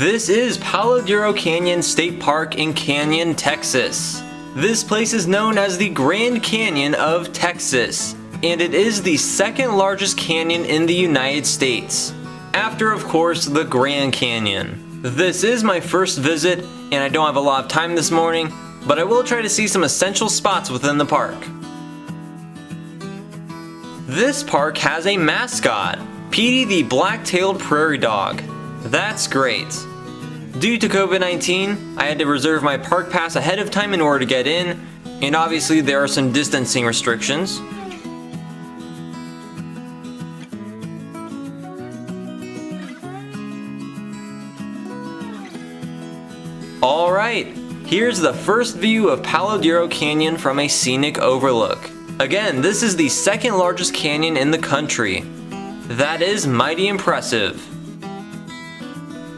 This is Palo Duro Canyon State Park in Canyon, Texas. This place is known as the Grand Canyon of Texas, and it is the second largest canyon in the United States, after of course the Grand Canyon. This is my first visit, and I don't have a lot of time this morning, but I will try to see some essential spots within the park. This park has a mascot, Petey the black-tailed prairie dog. That's great. Due to COVID-19, I had to reserve my park pass ahead of time in order to get in, and obviously there are some distancing restrictions. Alright, here's the first view of Palo Duro Canyon from a scenic overlook. Again, this is the second largest canyon in the country. That is mighty impressive.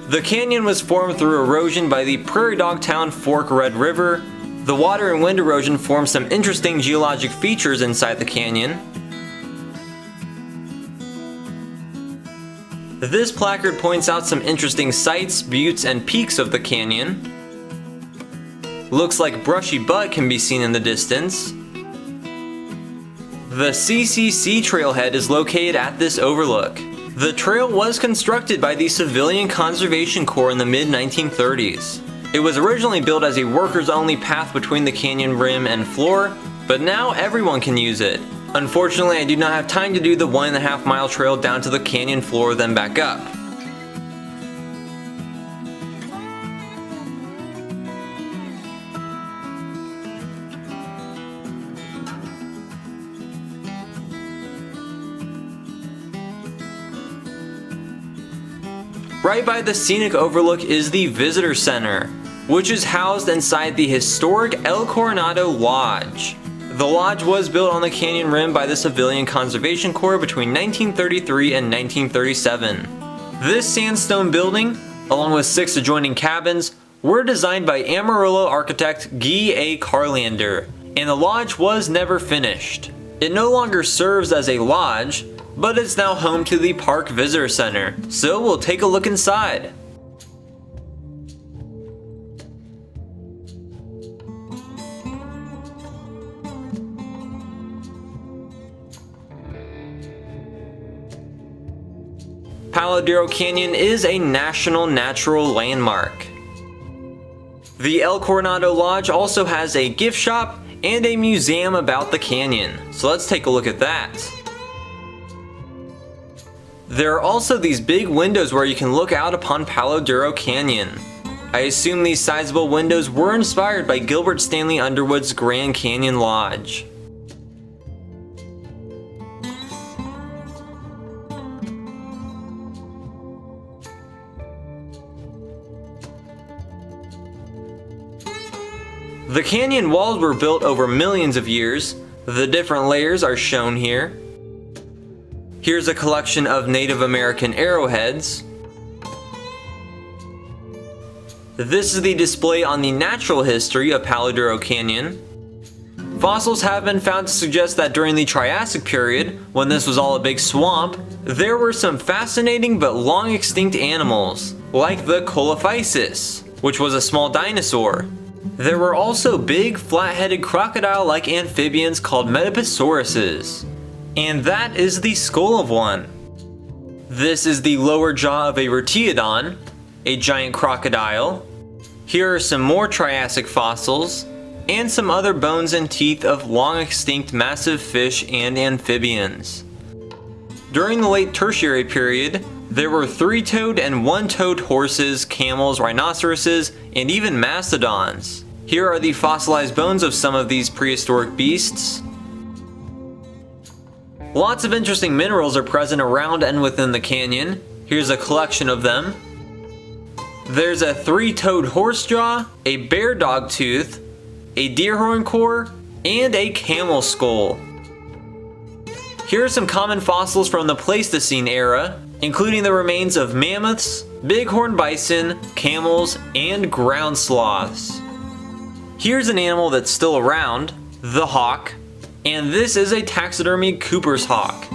The canyon was formed through erosion by the Prairie Dog Town Fork Red River. The water and wind erosion formed some interesting geologic features inside the canyon. This placard points out some interesting sights, buttes, and peaks of the canyon. Looks like Brushy Butte can be seen in the distance. The CCC trailhead is located at this overlook. The trail was constructed by the Civilian Conservation Corps in the mid-1930s. It was originally built as a workers-only path between the canyon rim and floor, but now everyone can use it. Unfortunately, I do not have time to do the 1.5 mile trail down to the canyon floor then back up. Right by the scenic overlook is the Visitor Center, which is housed inside the historic El Coronado Lodge. The lodge was built on the canyon rim by the Civilian Conservation Corps between 1933 and 1937. This sandstone building, along with 6 adjoining cabins, were designed by Amarillo architect Guy A. Carlander, and the lodge was never finished. It no longer serves as a lodge, but it's now home to the Park Visitor Center, so we'll take a look inside. Palo Duro Canyon is a National Natural Landmark. The El Coronado Lodge also has a gift shop and a museum about the canyon, so let's take a look at that. There are also these big windows where you can look out upon Palo Duro Canyon. I assume these sizable windows were inspired by Gilbert Stanley Underwood's Grand Canyon Lodge. The canyon walls were built over millions of years. The different layers are shown here. Here's a collection of Native American arrowheads. This is the display on the natural history of Palo Duro Canyon. Fossils have been found to suggest that during the Triassic period, when this was all a big swamp, there were some fascinating but long extinct animals, like the Coelophysis, which was a small dinosaur. There were also big flat-headed crocodile-like amphibians called Metapsauruses. And that is the skull of one. This is the lower jaw of a Rhytiodon, a giant crocodile. Here are some more Triassic fossils, and some other bones and teeth of long extinct massive fish and amphibians. During the late Tertiary period, there were 3-toed and 1-toed horses, camels, rhinoceroses, and even mastodons. Here are the fossilized bones of some of these prehistoric beasts. Lots of interesting minerals are present around and within the canyon. Here's a collection of them. There's a 3-toed horse jaw, a bear dog tooth, a deer horn core, and a camel skull. Here are some common fossils from the Pleistocene era, including the remains of mammoths, bighorn bison, camels, and ground sloths. Here's an animal that's still around, the hawk, and this is a taxidermied Cooper's hawk.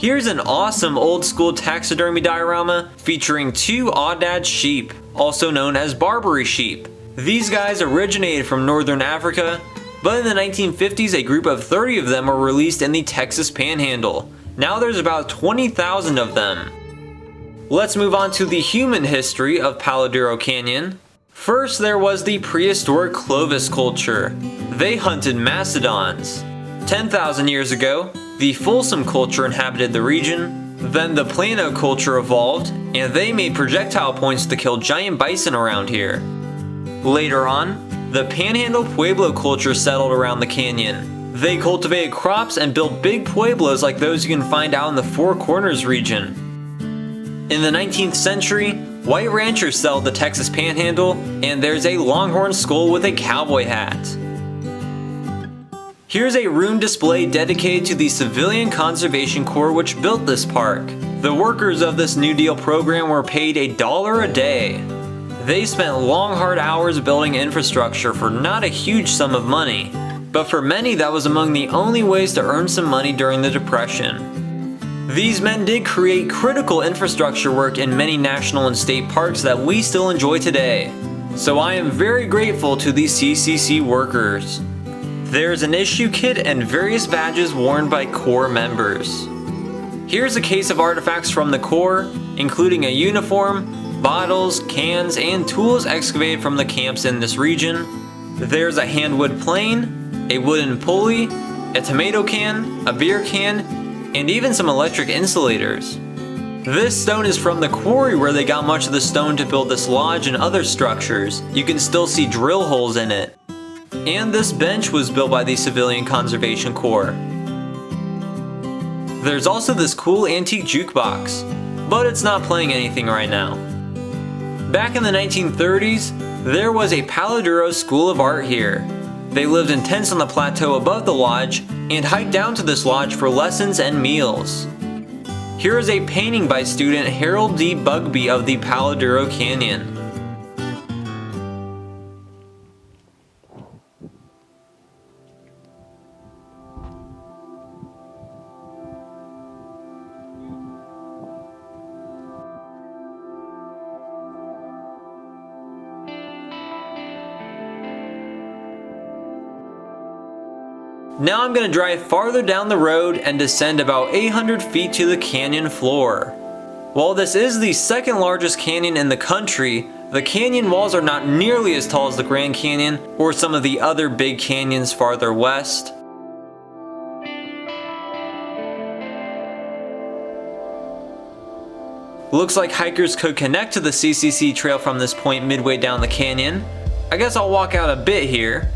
Here's an awesome old school taxidermy diorama featuring two aoudad sheep, also known as Barbary sheep. These guys originated from northern Africa, but in the 1950s a group of 30 of them were released in the Texas Panhandle. Now there's about 20,000 of them. Let's move on to the human history of Palo Duro Canyon. First, there was the prehistoric Clovis culture. They hunted mastodons. 10,000 years ago, the Folsom culture inhabited the region. Then the Plano culture evolved, and they made projectile points to kill giant bison around here. Later on, the Panhandle Pueblo culture settled around the canyon. They cultivated crops and built big pueblos like those you can find out in the Four Corners region. In the 19th century, white ranchers settled the Texas Panhandle, and there's a longhorn skull with a cowboy hat. Here's a room display dedicated to the Civilian Conservation Corps which built this park. The workers of this New Deal program were paid $1 a day. They spent long hard hours building infrastructure for not a huge sum of money, but for many that was among the only ways to earn some money during the Depression. These men did create critical infrastructure work in many national and state parks that we still enjoy today. So I am very grateful to these CCC workers. There's an issue kit and various badges worn by Corps members. Here's a case of artifacts from the Corps, including a uniform, bottles, cans, and tools excavated from the camps in this region. There's a handwood plane, a wooden pulley, a tomato can, a beer can, and even some electric insulators. This stone is from the quarry where they got much of the stone to build this lodge and other structures. You can still see drill holes in it. And this bench was built by the Civilian Conservation Corps. There's also this cool antique jukebox, but it's not playing anything right now. Back in the 1930s, there was a Palo Duro School of Art here. They lived in tents on the plateau above the lodge and hiked down to this lodge for lessons and meals. Here is a painting by student Harold D. Bugby of the Palo Duro Canyon. Now I'm going to drive farther down the road and descend about 800 feet to the canyon floor. While this is the second largest canyon in the country, the canyon walls are not nearly as tall as the Grand Canyon or some of the other big canyons farther west. Looks like hikers could connect to the CCC trail from this point midway down the canyon. I guess I'll walk out a bit here.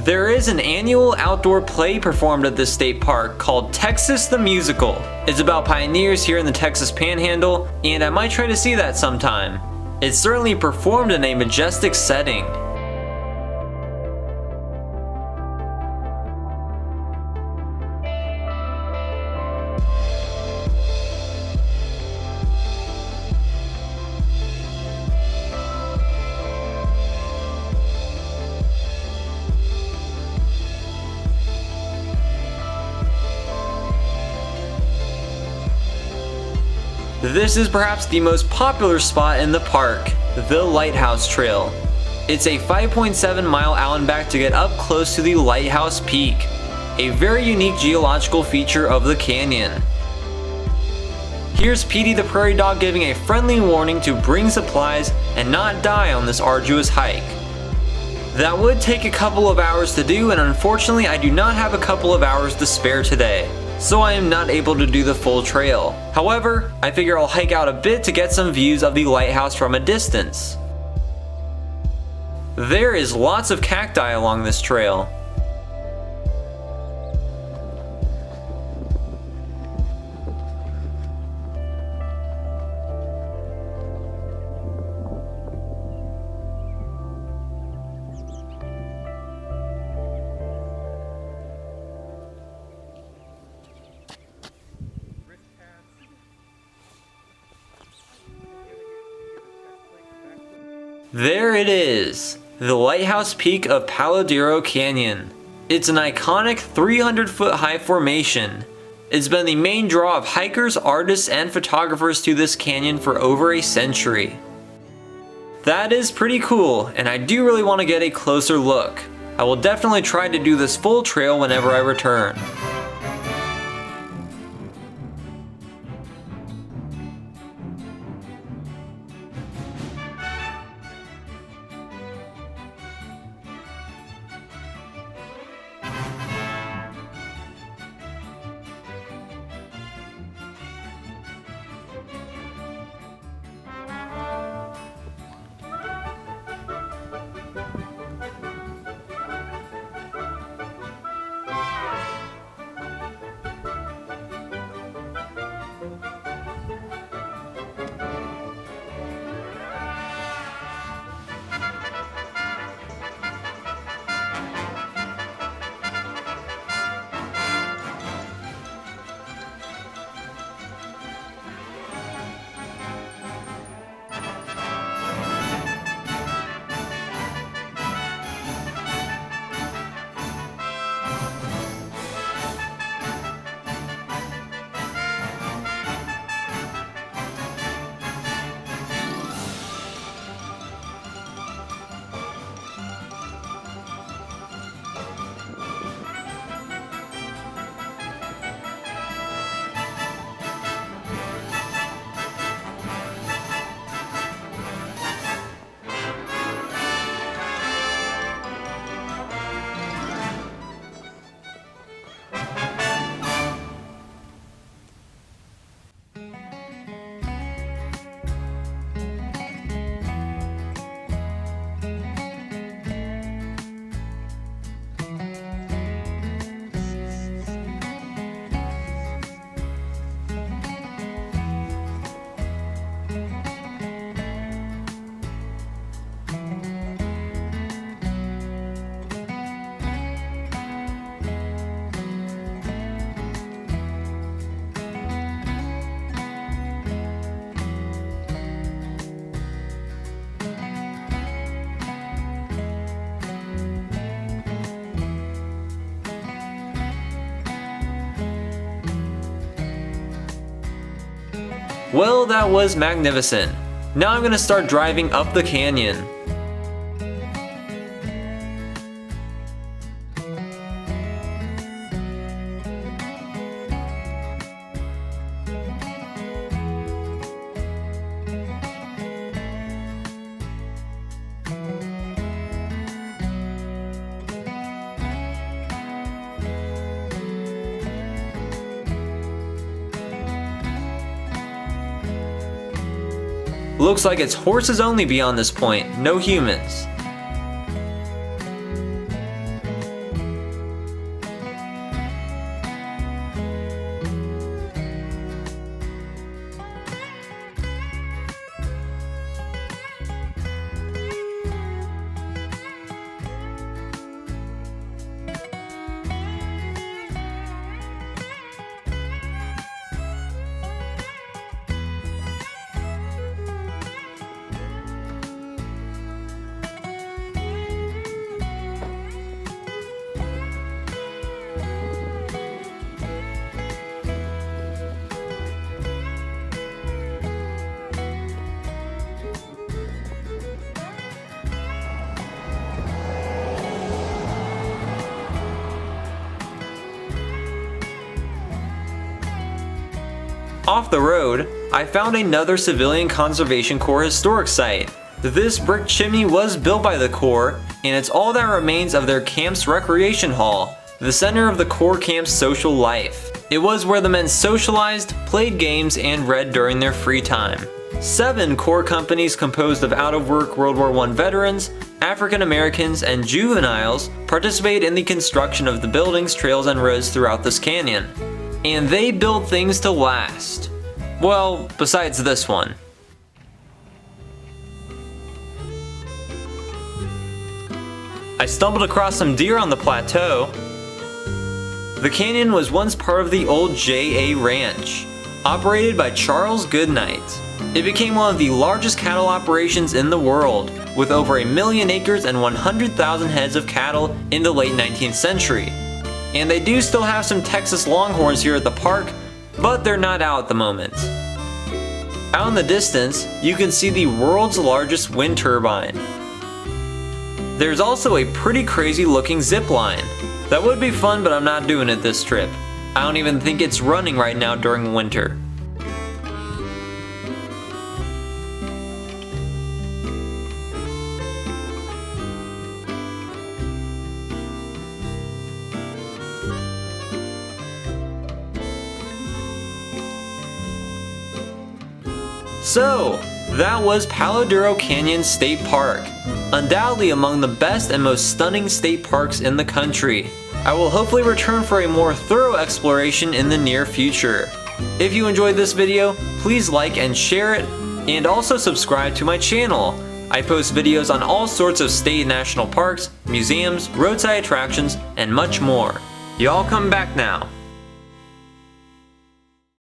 There is an annual outdoor play performed at this state park called Texas the Musical. It's about pioneers here in the Texas Panhandle, and I might try to see that sometime. It's certainly performed in a majestic setting. This is perhaps the most popular spot in the park, the Lighthouse Trail. It's a 5.7 mile out and back to get up close to the Lighthouse Peak. a very unique geological feature of the canyon. Here's Petey the prairie dog giving a friendly warning to bring supplies and not die on this arduous hike. That would take a couple of hours to do, and unfortunately I do not have a couple of hours to spare today, so I am not able to do the full trail. However, I figure I'll hike out a bit to get some views of the lighthouse from a distance. There is lots of cacti along this trail. There it is, the lighthouse peak of Palo Duro Canyon. It's an iconic 300-foot high formation. It's been the main draw of hikers, artists, and photographers to this canyon for over a century. That is pretty cool, and I do really want to get a closer look. I will definitely try to do this full trail whenever I return. Well, that was magnificent. Now I'm gonna start driving up the canyon. Looks like it's horses only beyond this point, no humans. Off the road, I found another Civilian Conservation Corps historic site. This brick chimney was built by the Corps, and it's all that remains of their camp's recreation hall, the center of the Corps camp's social life. It was where the men socialized, played games, and read during their free time. 7 Corps companies composed of out-of-work World War I veterans, African Americans, and juveniles participated in the construction of the buildings, trails, and roads throughout this canyon. And they built things to last. Well, besides this one. I stumbled across some deer on the plateau. The canyon was once part of the old J.A. Ranch, operated by Charles Goodnight. It became one of the largest cattle operations in the world, with over 1 million acres and 100,000 heads of cattle in the late 19th century. And they do still have some Texas Longhorns here at the park, but they're not out at the moment. Out in the distance, you can see the world's largest wind turbine. There's also a pretty crazy looking zip line. That would be fun, but I'm not doing it this trip. I don't even think it's running right now during winter. So, that was Palo Duro Canyon State Park. Undoubtedly among the best and most stunning state parks in the country. I will hopefully return for a more thorough exploration in the near future. If you enjoyed this video, please like and share it, and also subscribe to my channel. I post videos on all sorts of state and national parks, museums, roadside attractions, and much more. Y'all come back now.